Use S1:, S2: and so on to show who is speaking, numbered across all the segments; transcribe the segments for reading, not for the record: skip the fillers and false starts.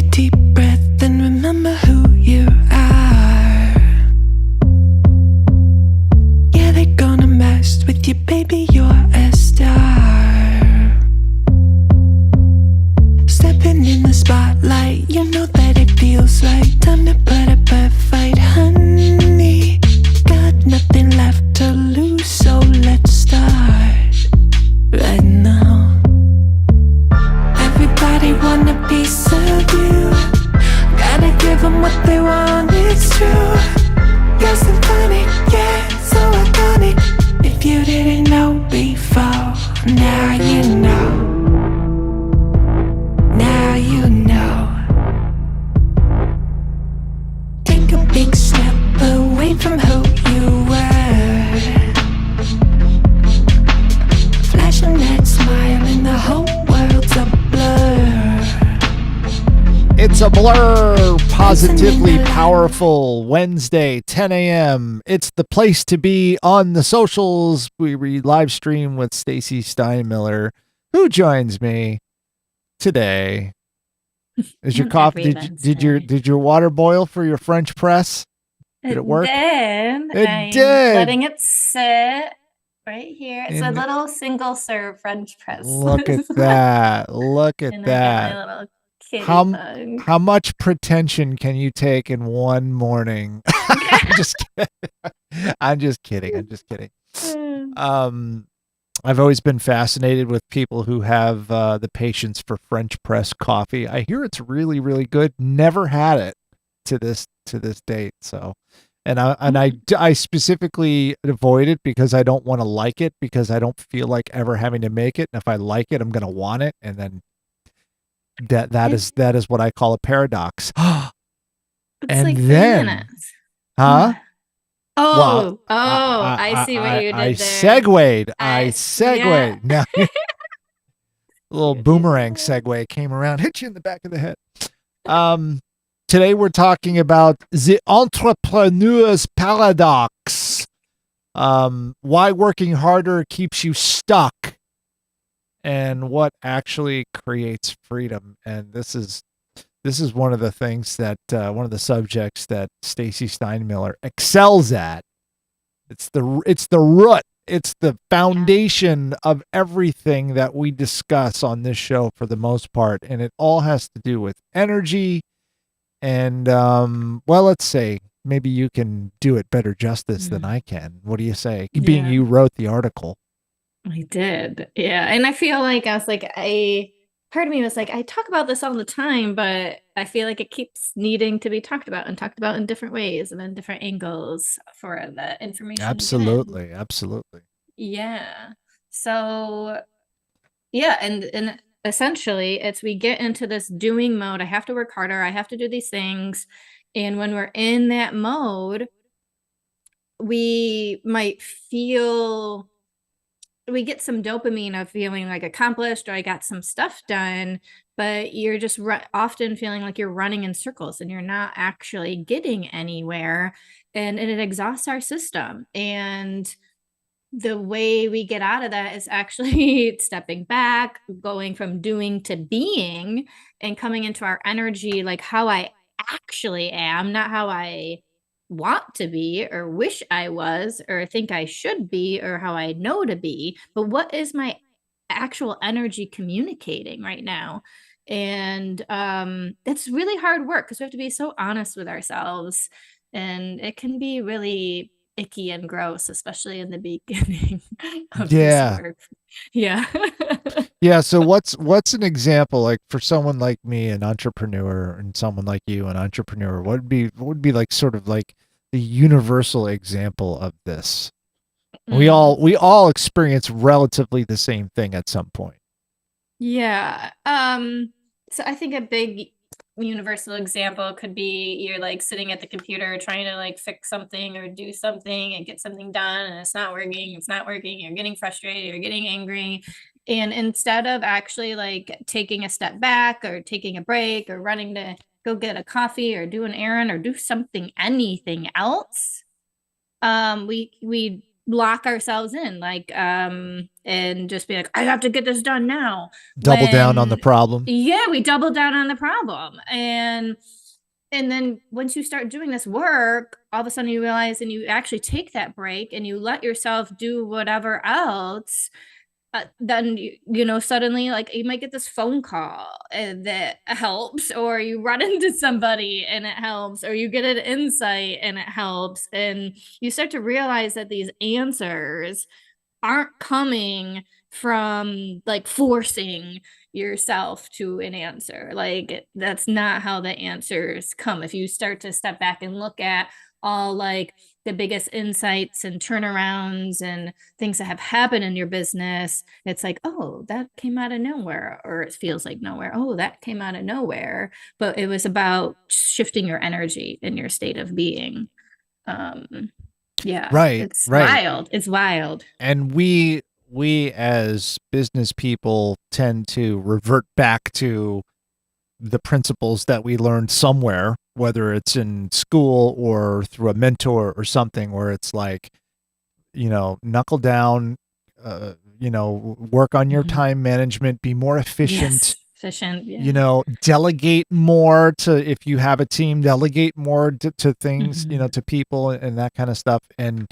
S1: a deep breath and remember who you are. Yeah, they're gonna mess with you, baby, you're a star. Stepping in the spotlight, you know that it feels right. Time to put up a fight, honey. Got nothing left to lose, so let's start right now. Everybody want a piece of you. Gotta give them what they want, it's true. You're so funny, yeah, so iconic. If you didn't know before, now you know. Now you know. Take a big step away from who you were. Flashing that smile and the whole world's a blur.
S2: It's a blur. Positively powerful Wednesday, 10 a.m. It's the place to be on the socials. We live stream with Stacey Steinmiller, who joins me today. Is your coffee? Did your water boil for your French press? Did it work?
S3: It
S2: did.
S3: Letting it sit right here. It's a little single serve French press.
S2: Look at that! Look at
S3: and
S2: that!
S3: I got my little kitty mug.
S2: How much pretension can you take in one morning? I'm just kidding. I'm just kidding. I've always been fascinated with people who have the patience for French press coffee. I hear it's really, really good. Never had it to this date. So, and I specifically avoid it because I don't want to like it, because I don't feel like ever having to make it. And if I like it, I'm going to want it. And then that is what I call a paradox.
S3: It's like 3 minutes.
S2: Huh?
S3: I see what you did there.
S2: I segued. Now, a little boomerang segue came around, hit you in the back of the head. Today we're talking about the entrepreneur's paradox. Why working harder keeps you stuck, and what actually creates freedom. And this is one of the things that one of the subjects that Stacey Steinmiller excels at. It's the root. It's the foundation of everything that we discuss on this show for the most part, and it all has to do with energy. And well, let's say maybe you can do it better justice than I can. What do you say? Being you wrote the article.
S3: I did, yeah, and I feel like part of me was like, I talk about this all the time, but I feel like it keeps needing to be talked about in different ways and in different angles for the information.
S2: Absolutely.
S3: Yeah. So, yeah, and essentially, it's we get into this doing mode. I have to work harder. I have to do these things. And when we're in that mode, we might feel... we get some dopamine of feeling like accomplished, or I got some stuff done, but you're just often feeling like you're running in circles and you're not actually getting anywhere, and it exhausts our system. And the way we get out of that is actually stepping back, going from doing to being, and coming into our energy, like how I actually am, not how I want to be or wish I was or think I should be or how I know to be, but what is my actual energy communicating right now? And it's really hard work because we have to be so honest with ourselves, and it can be really icky and gross, especially in the beginning of this work.
S2: Yeah. So what's an example, like for someone like me, an entrepreneur, and someone like you, an entrepreneur? What would be like sort of like the universal example of this? We all experience relatively the same thing at some point.
S3: Yeah. So I think a big universal example could be you're like sitting at the computer trying to like fix something or do something and get something done, and it's not working, you're getting frustrated, you're getting angry, and instead of actually like taking a step back or taking a break or running to go get a coffee or do an errand or do anything else, we lock ourselves in, like, and just be like, I have to get this done now.
S2: Double down on the problem.
S3: Yeah, we double down on the problem. And then once you start doing this work, all of a sudden you realize, and you actually take that break and you let yourself do whatever else, then suddenly, like, you might get this phone call that helps, or you run into somebody and it helps, or you get an insight and it helps, and you start to realize that these answers aren't coming from like forcing yourself to an answer. Like, that's not how the answers come. If you start to step back and look at all like the biggest insights and turnarounds and things that have happened in your business, it's like, oh, that came out of nowhere, or it feels like nowhere. Oh, that came out of nowhere. But it was about shifting your energy and your state of being. Yeah,
S2: Right,
S3: it's
S2: right.
S3: wild. It's wild.
S2: And we as business people tend to revert back to the principles that we learned somewhere, whether it's in school or through a mentor or something, where it's like, knuckle down, work on your time management, be more efficient.
S3: Yes, efficient. Yeah.
S2: Delegate more if you have a team, delegate more to things, to people and that kind of stuff. And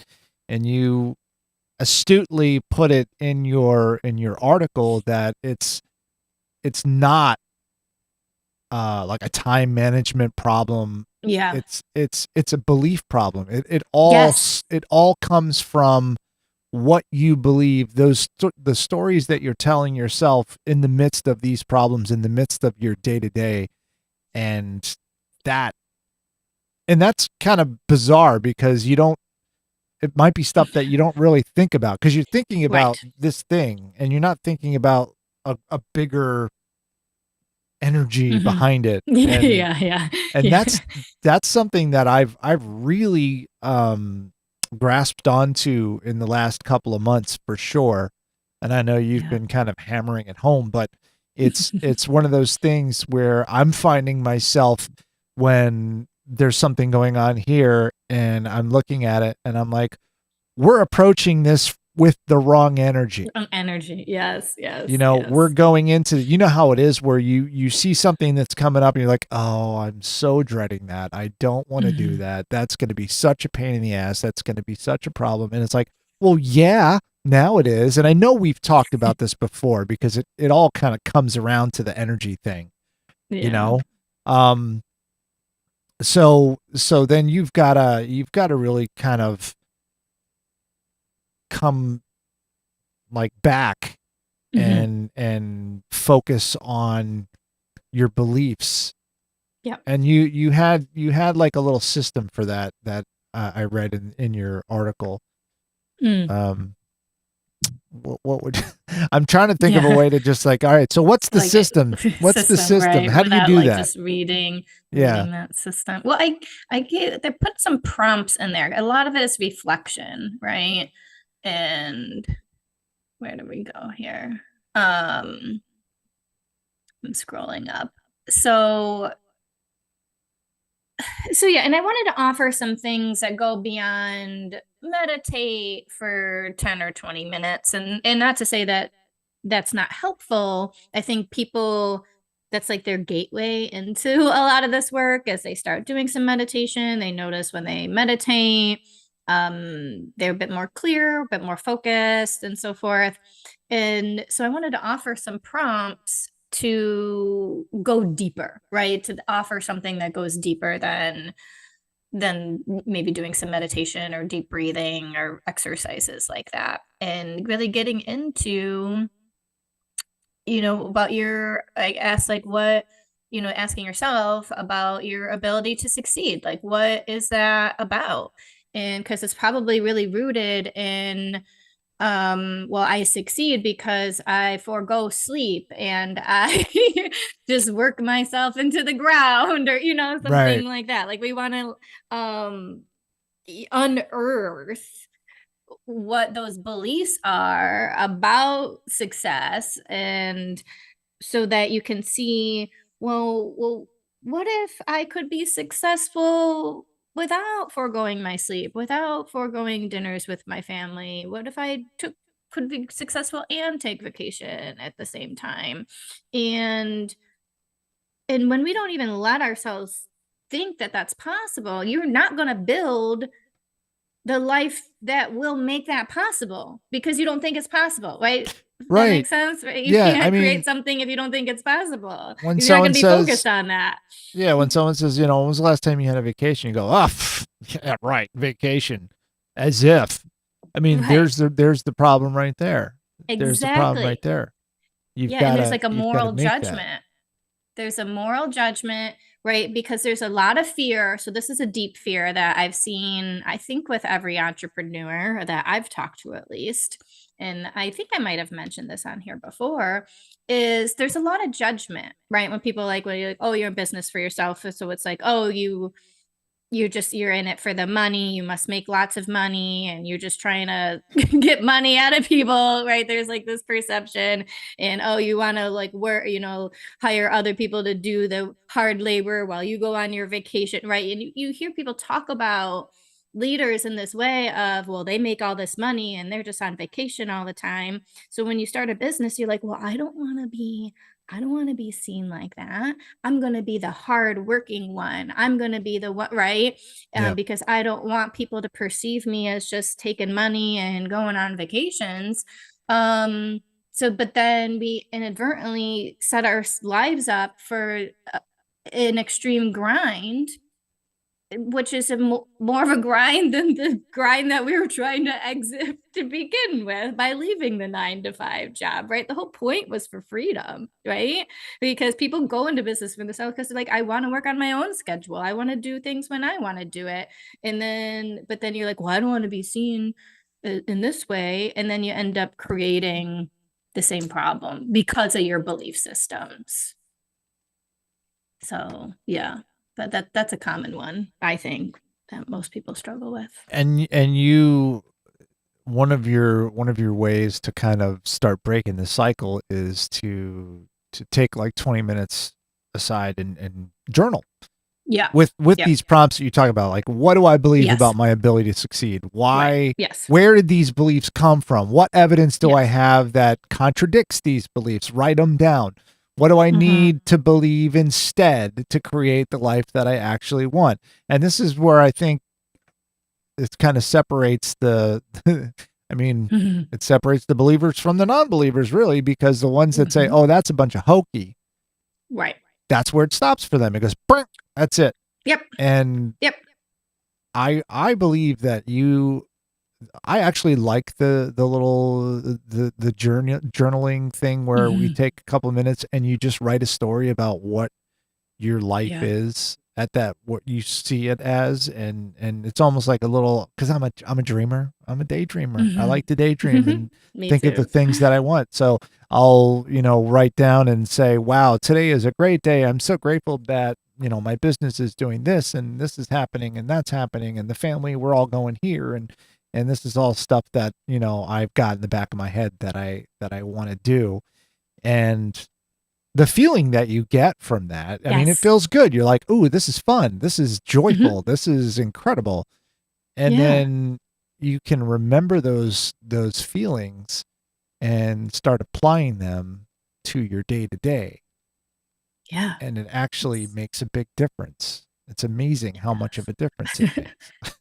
S2: you astutely put it in your article that it's not like a time management problem.
S3: Yeah.
S2: It's a belief problem. It all comes from what you believe, the stories that you're telling yourself in the midst of these problems, in the midst of your day-to-day. And that's kind of bizarre, because it might be stuff that you don't really think about, because you're thinking about this thing and you're not thinking about a bigger energy behind it. And that's something that I've really grasped onto in the last couple of months, for sure. And I know you've been kind of hammering it home, but it's one of those things where I'm finding myself, when there's something going on here and I'm looking at it and I'm like, we're approaching this with the wrong energy.
S3: Yes.
S2: We're going into, how it is, where you see something that's coming up and you're like, oh, I'm so dreading that. I don't want to do that. That's going to be such a pain in the ass. That's going to be such a problem. And it's like, well, yeah, now it is. And I know we've talked about this before, because it all kind of comes around to the energy thing, So then you've got to really kind of come like back and focus on your beliefs.
S3: Yeah.
S2: And you had like a little system for that I read in your article. What would I'm trying to think of a way to just like, all right, so what's the like system? What's the system? Right? How do you do that?
S3: Just reading that system. Well, they put some prompts in there. A lot of it is reflection, right? And where do we go here? I'm scrolling up. So yeah, and I wanted to offer some things that go beyond meditate for 10 or 20 minutes. And not to say that that's not helpful. I think people, that's like their gateway into a lot of this work. As they start doing some meditation, they notice when they meditate, they're a bit more clear, a bit more focused, and so forth. And so I wanted to offer some prompts to go deeper, right? To offer something that goes deeper than maybe doing some meditation or deep breathing or exercises like that, and really getting into, about asking yourself about your ability to succeed. Like, what is that about? And because it's probably really rooted in, I succeed because I forego sleep and I just work myself into the ground, or, something like that. Like, we want to unearth what those beliefs are about success, and so that you can see, well, what if I could be successful without foregoing my sleep, without foregoing dinners with my family? What if I could be successful and take vacation at the same time? And when we don't even let ourselves think that that's possible, you're not going to build the life that will make that possible because you don't think it's possible, right? That
S2: Right.
S3: makes sense, right? You
S2: Yeah,
S3: can't
S2: I mean,
S3: create something if you don't think it's possible.
S2: when
S3: You're not
S2: someone
S3: going to be
S2: says,
S3: focused on that.
S2: yeah, when someone says, you know, when was the last time you had a vacation? You go, oh, yeah, right, vacation, as if. I mean,
S3: Right.
S2: there's the problem right there. There's the problem right
S3: Exactly.
S2: there. You've
S3: Yeah, and there's
S2: gotta
S3: like a
S2: you've gotta
S3: moral
S2: make that.
S3: judgment. There's a moral judgment, right? Because there's a lot of fear. So this is a deep fear that I've seen, I think, with every entrepreneur that I've talked to, at least. And I think I might have mentioned this on here before, is there's a lot of judgment, right? When people like, well, you're like, oh, you're in business for yourself. So it's like, oh, you're in it for the money, you must make lots of money, and you're just trying to get money out of people, right? There's like this perception. And oh, you want to like work, hire other people to do the hard labor while you go on your vacation, right? And you hear people talk about leaders in this way of, well, they make all this money and they're just on vacation all the time. So when you start a business, you're like, well, I don't want to be seen like that. I'm going to be the hard working one. I'm going to be the one, right?
S2: Yeah.
S3: Because I don't want people to perceive me as just taking money and going on vacations. But then we inadvertently set our lives up for an extreme grind, which is more of a grind than the grind that we were trying to exit to begin with by leaving the 9-to-5 job, right? The whole point was for freedom, right? Because people go into business for themselves because they're like, I want to work on my own schedule. I want to do things when I want to do it. But then you're like, well, I don't want to be seen in this way. And then you end up creating the same problem because of your belief systems. So, yeah. But that's a common one, I think, that most people struggle with.
S2: And you, one of your ways to kind of start breaking the cycle is to take like 20 minutes aside and journal.
S3: Yeah.
S2: With
S3: Yep.
S2: these prompts that you talk about, like, what do I believe
S3: Yes.
S2: about my ability to succeed? Why?
S3: Right. Yes.
S2: Where did these beliefs come from? What evidence do I
S3: Yes.
S2: have that contradicts these beliefs? Write them down. What do I need to believe instead to create the life that I actually want? And this is where I think it kind of separates the I mean, it separates the believers from the non-believers, really, because the ones that say, oh, that's a bunch of hokey,
S3: right,
S2: that's where it stops for them. It goes, brr, that's it.
S3: Yep.
S2: And
S3: Yep.
S2: I believe that I actually like the little the journaling thing where we take a couple of minutes and you just write a story about what your life is at that, what you see it as, and it's almost like a little, because I'm a dreamer, I'm a daydreamer. I like to daydream and think of the things that I want. So I'll write down and say, wow, today is a great day. I'm so grateful that my business is doing this and this is happening and that's happening, and the family, we're all going here, and this is all stuff that I've got in the back of my head that I want to do. And the feeling that you get from that, I mean, it feels good. You're like, ooh, this is fun. This is joyful. This is incredible. And then you can remember those feelings and start applying them to your day to day.
S3: Yeah.
S2: And it actually makes a big difference. It's amazing how much of a difference it makes.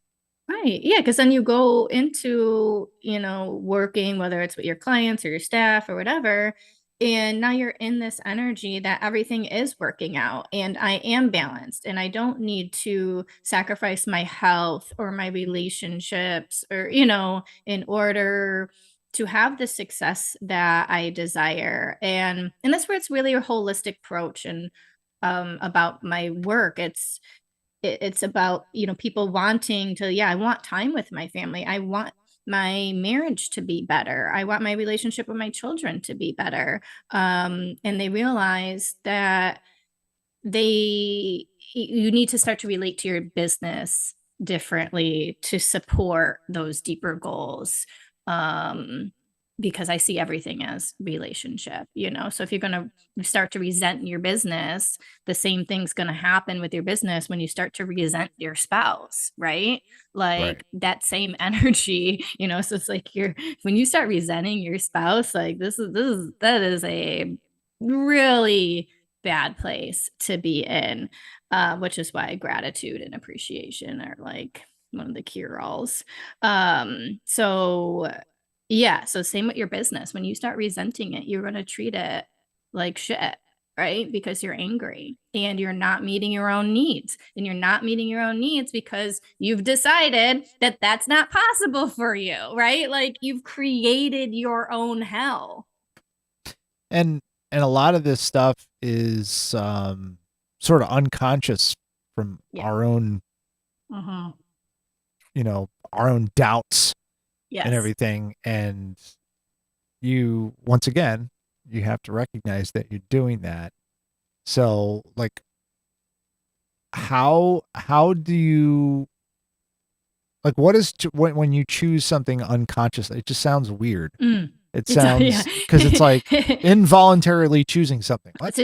S3: Right. Yeah. Because then you go into, working, whether it's with your clients or your staff or whatever. And now you're in this energy that everything is working out and I am balanced and I don't need to sacrifice my health or my relationships or, in order to have the success that I desire. And that's where it's really a holistic approach. And about my work, it's about people wanting to, I want time with my family, I want my marriage to be better, I want my relationship with my children to be better, and they realize that you need to start to relate to your business differently to support those deeper goals. because I see everything as relationship, So if you're going to start to resent your business, the same thing's going to happen with your business when you start to resent your spouse, right?
S2: Right.
S3: Like that same energy, So it's like when you start resenting your spouse, like that is a really bad place to be in, which is why gratitude and appreciation are like one of the cure-alls. So yeah. So same with your business. When you start resenting it, you're going to treat it like shit, right? Because you're angry and you're not meeting your own needs. And you're not meeting your own needs because you've decided that that's not possible for you, right? Like you've created your own hell.
S2: And a lot of this stuff is sort of unconscious from our own, our own doubts and
S3: Yes.
S2: everything. And you, once again, you have to recognize that you're doing that. So like, how do you, like, what is, when you choose something unconsciously, it just sounds weird. It sounds, because it's like involuntarily choosing something. What?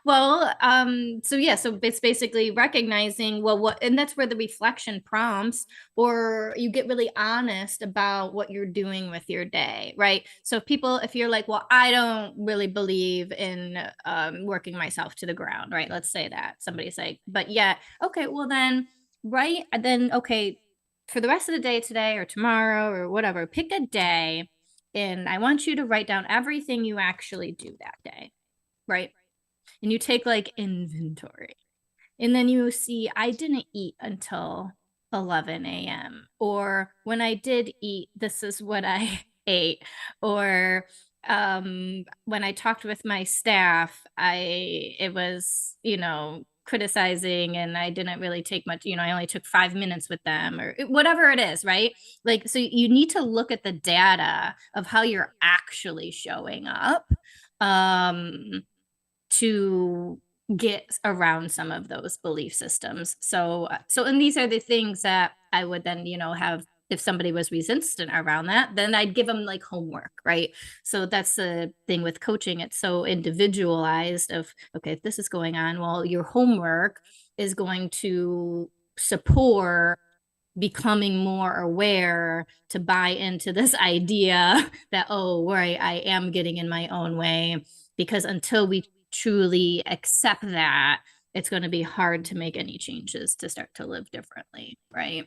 S3: Well, so it's basically recognizing, and that's where the reflection prompts, or you get really honest about what you're doing with your day, right? So if you're like, well, I don't really believe in working myself to the ground, right? Let's say that somebody's like, but yeah, okay, well then, right? Then, okay, for the rest of the day today or tomorrow or whatever, pick a day and I want you to write down everything you actually do that day, right? And you take like inventory. And then you see, I didn't eat until 11 a.m. Or when I did eat, this is what I ate. Or when I talked with my staff, it was, criticizing and I didn't really take much, I only took 5 minutes with them or whatever it is, right? Like, so you need to look at the data of how you're actually showing up. To get around some of those belief systems. And these are the things that I would then, have, if somebody was resistant around that, then I'd give them like homework, right? So that's the thing with coaching. It's so individualized of, okay, if this is going on, well, your homework is going to support becoming more aware to buy into this idea that, oh, right, I am getting in my own way. Because until we truly accept that, it's going to be hard to make any changes to start to live differently, right?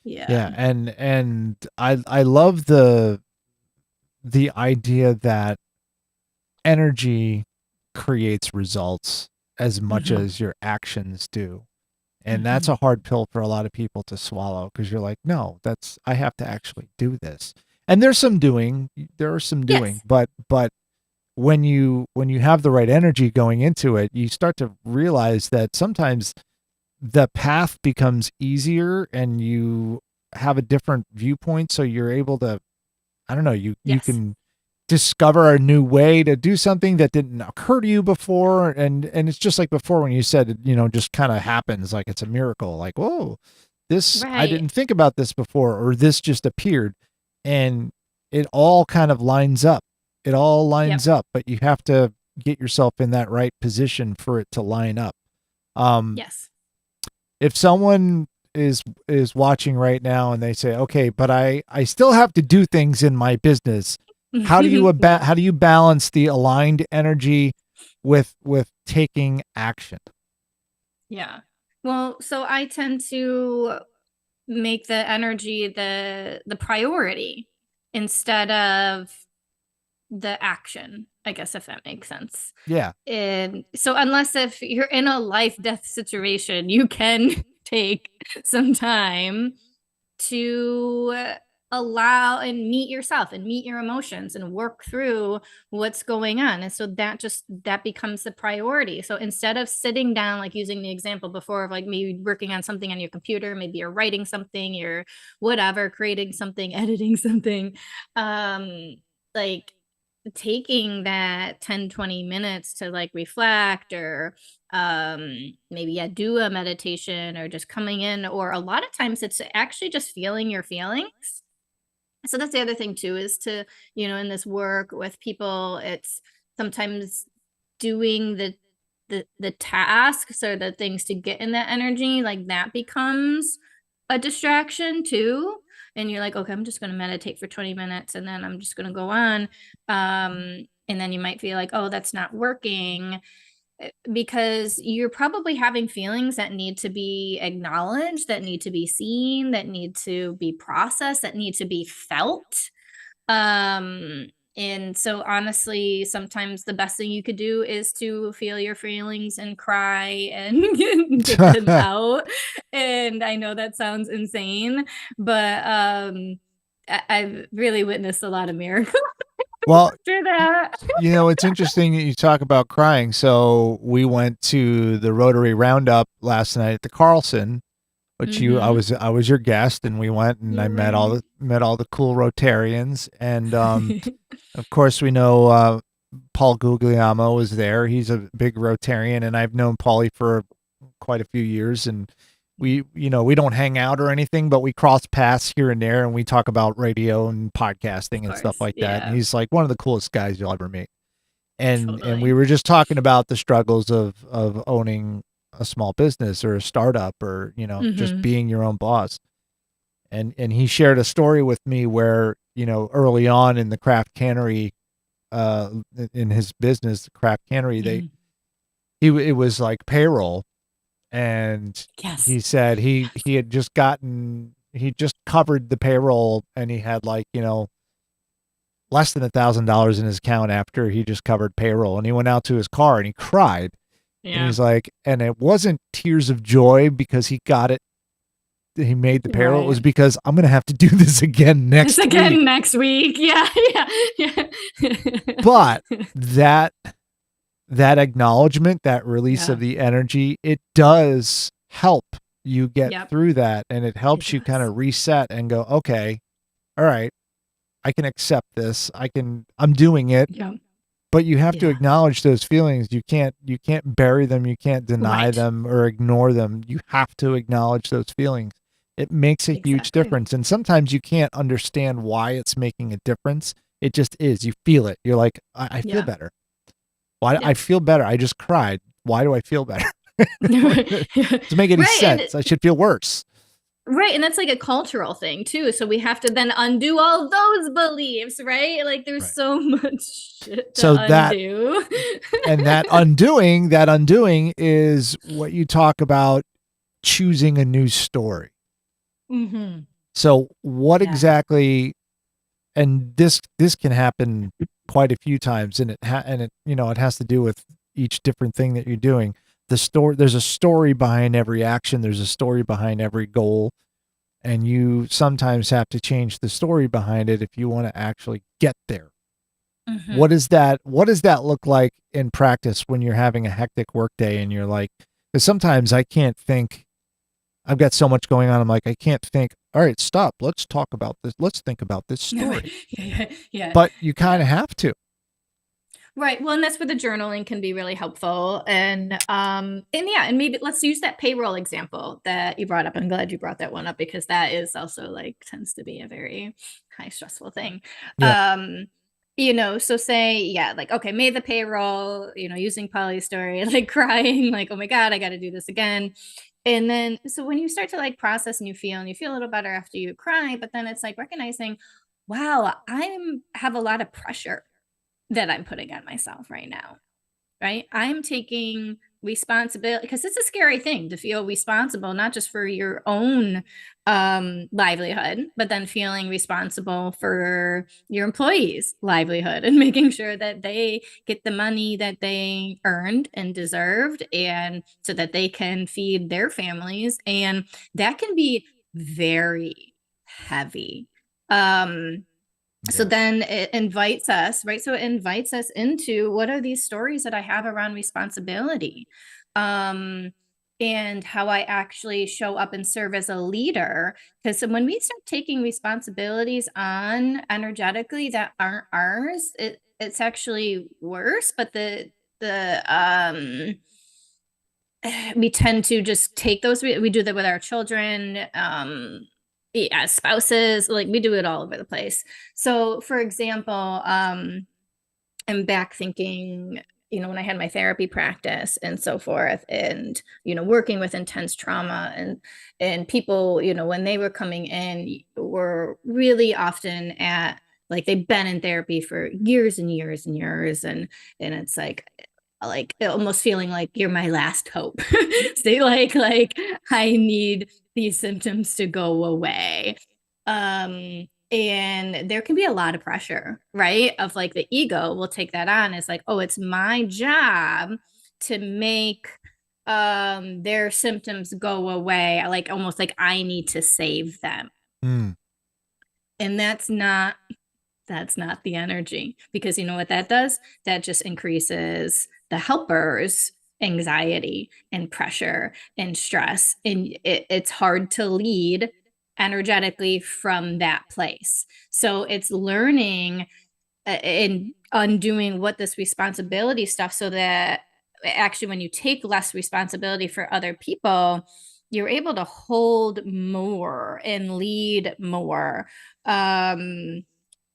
S2: Yeah. And I love the idea that energy creates results as much as your actions do. And that's a hard pill for a lot of people to swallow, because you're like, no, I have to actually do this. And there are some doing,
S3: Yes.
S2: but when you have the right energy going into it, you start to realize that sometimes the path becomes easier and you have a different viewpoint. So you're able to, I don't know, you can discover a new way to do something that didn't occur to you before. And it's just like before when you said, just kind of happens, like it's a miracle, like, whoa, this, I didn't think about this before, or this just appeared. And it all kind of lines up. It all lines up, but you have to get yourself in that right position for it to line up.
S3: Yes.
S2: If someone is watching right now and they say, okay, but I still have to do things in my business. How do you how do you balance the aligned energy with taking action?
S3: Yeah. Well, so I tend to make the energy the priority instead of the action, I guess, if that makes sense.
S2: Yeah.
S3: And so unless if you're in a life death situation, you can take some time to allow and meet yourself and meet your emotions and work through what's going on. And so that becomes the priority. So instead of sitting down, like using the example before of like maybe working on something on your computer, maybe you're writing something, you're whatever, creating something, editing something, like taking that 10-20 minutes to like reflect or maybe do a meditation or just coming in, or a lot of times it's actually just feeling your feelings So that's the other thing too, is to, in this work with people, it's sometimes doing the tasks or the things to get in that energy, like that becomes a distraction too. And you're like, okay, I'm just going to meditate for 20 minutes and then I'm just going to go on. And then you might feel like, oh, that's not working, because you're probably having feelings that need to be acknowledged, that need to be seen, that need to be processed, that need to be felt. And so honestly, sometimes the best thing you could do is to feel your feelings and cry and get them out. And I know that sounds insane, but I've really witnessed a lot of miracles
S2: Well,
S3: after that.
S2: it's interesting that you talk about crying. So we went to the Rotary Roundup last night at the Carlson, which I was your guest, and we went and I met all the cool Rotarians, and of course we know Paul Guglielmo was there. He's a big Rotarian, and I've known Paulie for quite a few years, and we don't hang out or anything, but we cross paths here and there, and we talk about radio and podcasting and stuff like that. And he's like one of the coolest guys you'll ever meet. And we were just talking about the struggles of owning a small business or a startup, or just being your own boss. And he shared a story with me where early on in the craft cannery, in his business, the craft cannery, it was like payroll. And he said he had just covered the payroll, and he had like, less than $1,000 in his account after he just covered payroll. And he went out to his car and he cried. Yeah. And he's like, and it wasn't tears of joy because he got it. He made the payroll. Right. It was because I'm going to have to do this again next week.
S3: Next week. Yeah.
S2: But that acknowledgement, that release of the energy, it does help you get through that. And it helps you kind of reset and go, okay, all right, I can accept this. I'm doing it. Yeah. But you have to acknowledge those feelings. You can't bury them. You can't deny them or ignore them. You have to acknowledge those feelings. It makes a huge difference. And sometimes you can't understand why it's making a difference. It just is. You feel it. You're like, I feel better. Why? I feel better. I just cried. Why do I feel better? To make any sense, I should feel worse.
S3: Right. And that's like a cultural thing too. So we have to then undo all those beliefs, right? Like there's so much shit to undo.
S2: And that undoing is what you talk about, choosing a new story. Mm-hmm. So what exactly, and this can happen quite a few times, and it has to do with each different thing that you're doing. There's a story behind every action. There's a story behind every goal. And you sometimes have to change the story behind it if you want to actually get there. Mm-hmm. What does that look like in practice when you're having a hectic work day and you're like, because sometimes I can't think, I've got so much going on. I'm like, I can't think, all right, stop. Let's talk about this. Let's think about this story. Yeah. But you kind of have to.
S3: Right. Well, and that's where the journaling can be really helpful. And maybe let's use that payroll example that you brought up. I'm glad you brought that one up, because that is also like tends to be a very high stressful thing. Yeah. So say, like, okay, made the payroll, using Polly's story, like crying, like, oh my God, I got to do this again. And then, so when you start to like process and you feel a little better after you cry, but then it's like recognizing, wow, have a lot of pressure that I'm putting on myself right now, right? I'm taking responsibility, because it's a scary thing to feel responsible, not just for your own livelihood, but then feeling responsible for your employees' livelihood and making sure that they get the money that they earned and deserved, and so that they can feed their families. And that can be very heavy. So then it invites us, right? So it invites us into, what are these stories that I have around responsibility? And how I actually show up and serve as a leader. Because when we start taking responsibilities on energetically that aren't ours, it's actually worse. But we tend to just take those. We do that with our children. yeah, spouses, like we do it all over the place. So for example, I'm back thinking, when I had my therapy practice and so forth, and working with intense trauma, and people, when they were coming in, were really often at, like, they've been in therapy for years and years and years, and it's like almost feeling like you're my last hope. So like I need these symptoms to go away. And there can be a lot of pressure, right? Of like the ego will take that on. It's like, oh, it's my job to make their symptoms go away. Like almost like I need to save them.
S2: Mm.
S3: And that's not the energy, because you know what that does? That just increases the helper's anxiety and pressure and stress. And it's hard to lead energetically from that place. So it's learning and undoing what this responsibility stuff, so that actually when you take less responsibility for other people, you're able to hold more and lead more. And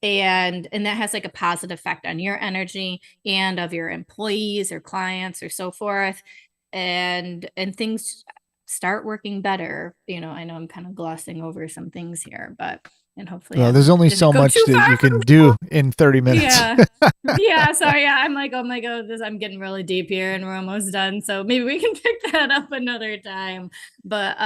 S3: that has like a positive effect on your energy and of your employees or clients or so forth, and things start working better. I know I'm kind of glossing over some things here, but and hopefully
S2: Well,
S3: I
S2: there's only
S3: didn't
S2: so
S3: go
S2: much
S3: too
S2: that
S3: far
S2: you
S3: from
S2: can do in 30 minutes.
S3: yeah. Sorry. Yeah, I'm like, oh my god, I'm getting really deep here, and we're almost done. So maybe we can pick that up another time. But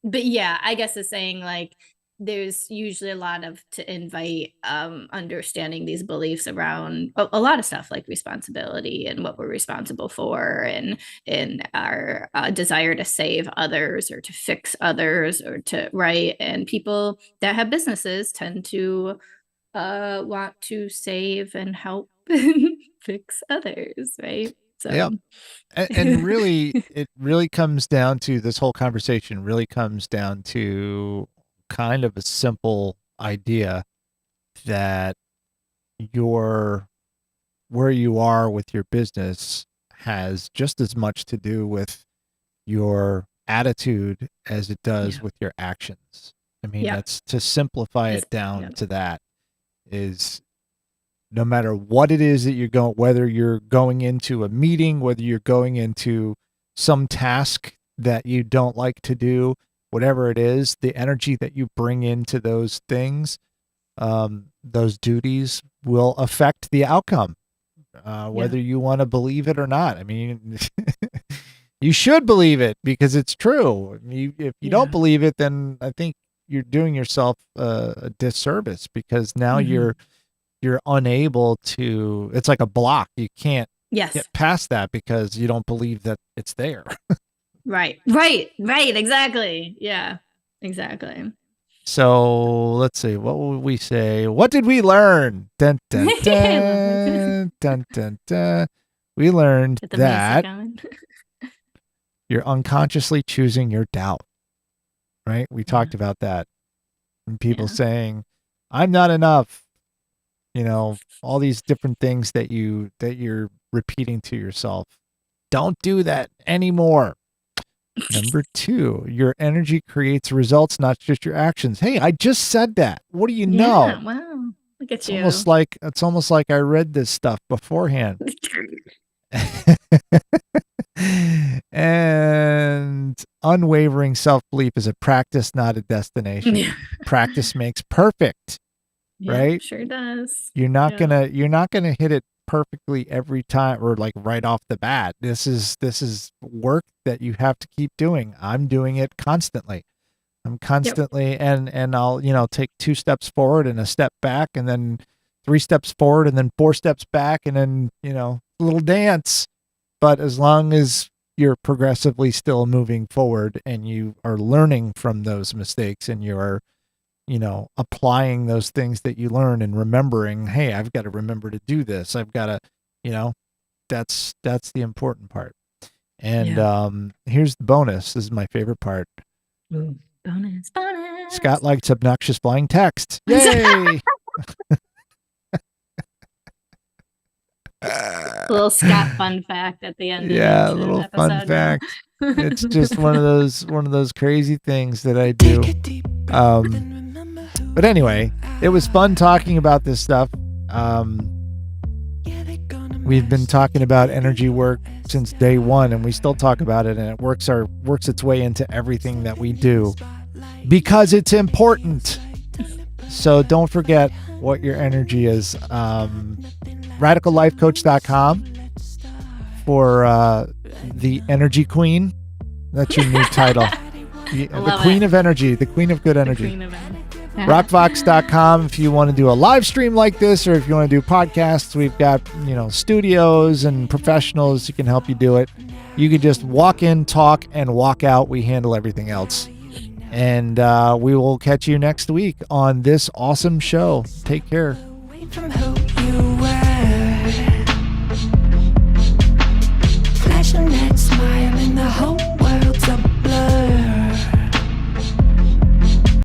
S3: yeah, I guess it's saying like there's usually a lot of to invite understanding these beliefs around a lot of stuff, like responsibility and what we're responsible for, and our desire to save others or to fix others or to right. And people that have businesses tend to want to save and help fix others, right? So
S2: Yeah. And really, it really comes down to, this whole conversation really comes down to kind of a simple idea that your where you are with your business has just as much to do with your attitude as it does
S3: yeah,
S2: with your actions. I mean,
S3: yep,
S2: that's to simplify it down
S3: yep,
S2: to that, is no matter what it is that you're going, whether you're going into a meeting, whether you're going into some task that you don't like to do, whatever it is, the energy that you bring into those things, those duties will affect the outcome,
S3: yeah,
S2: whether you want to believe it or not. I mean, you should believe it because it's true. If you don't
S3: yeah,
S2: believe it, then I think you're doing yourself a disservice, because now
S3: mm-hmm.
S2: you're unable to, it's like a block. You can't get
S3: Yes,
S2: past that because you don't believe that it's there.
S3: right, exactly, yeah, exactly.
S2: So let's see, what would we say? What did we learn? Dun dun
S3: I love it.
S2: dun dun dun dun. We learned
S3: Get the music
S2: that
S3: going.
S2: you're unconsciously choosing your doubt, right? We
S3: Yeah,
S2: talked about that. And people
S3: yeah,
S2: saying, I'm not enough, all these different things that you're repeating to yourself. Don't do that anymore. Number 2, your energy creates results, not just your actions. Hey, I just said that. What do you know?
S3: yeah. Wow, look at
S2: It's almost
S3: you.
S2: like I read this stuff beforehand. And unwavering self-belief is a practice, not a destination.
S3: Yeah,
S2: Practice makes perfect,
S3: yep,
S2: right?
S3: sure does.
S2: You're not
S3: Yeah,
S2: gonna hit it perfectly every time, or like right off the bat. This is work that you have to keep doing. I'm doing it constantly. I'm
S3: yep,
S2: constantly, and I'll, take 2 steps forward and a step back, and then 3 steps forward and then 4 steps back, and then, a little dance. But as long as you're progressively still moving forward and you are learning from those mistakes, and you're, applying those things that you learn and remembering, hey, I've got to remember to do this. I've got to, you know, that's the important part. And
S3: yeah.
S2: here's the bonus. This is my favorite part.
S3: Ooh, bonus.
S2: Scott likes obnoxious flying text. Yay!
S3: Little Scott fun fact at the end of
S2: Yeah, a
S3: each
S2: little fun
S3: episode now.
S2: fact. It's just one of those crazy things that I
S1: Take
S2: do.
S1: a deep
S2: But anyway, it was fun talking about this stuff. We've been talking about energy work since day one, and we still talk about it, and it works its way into everything that we do because it's important. So don't forget what your energy is. RadicalLifeCoach.com for the Energy Queen. That's your new title. The Queen of Energy, the Queen of Good Energy. Rockvox.com if you want to do a live stream like this, or if you want to do podcasts. We've got, studios and professionals who can help you do it. You can just walk in, talk, and walk out. We handle everything else. And we will catch you next week on this awesome show. Take care.
S1: From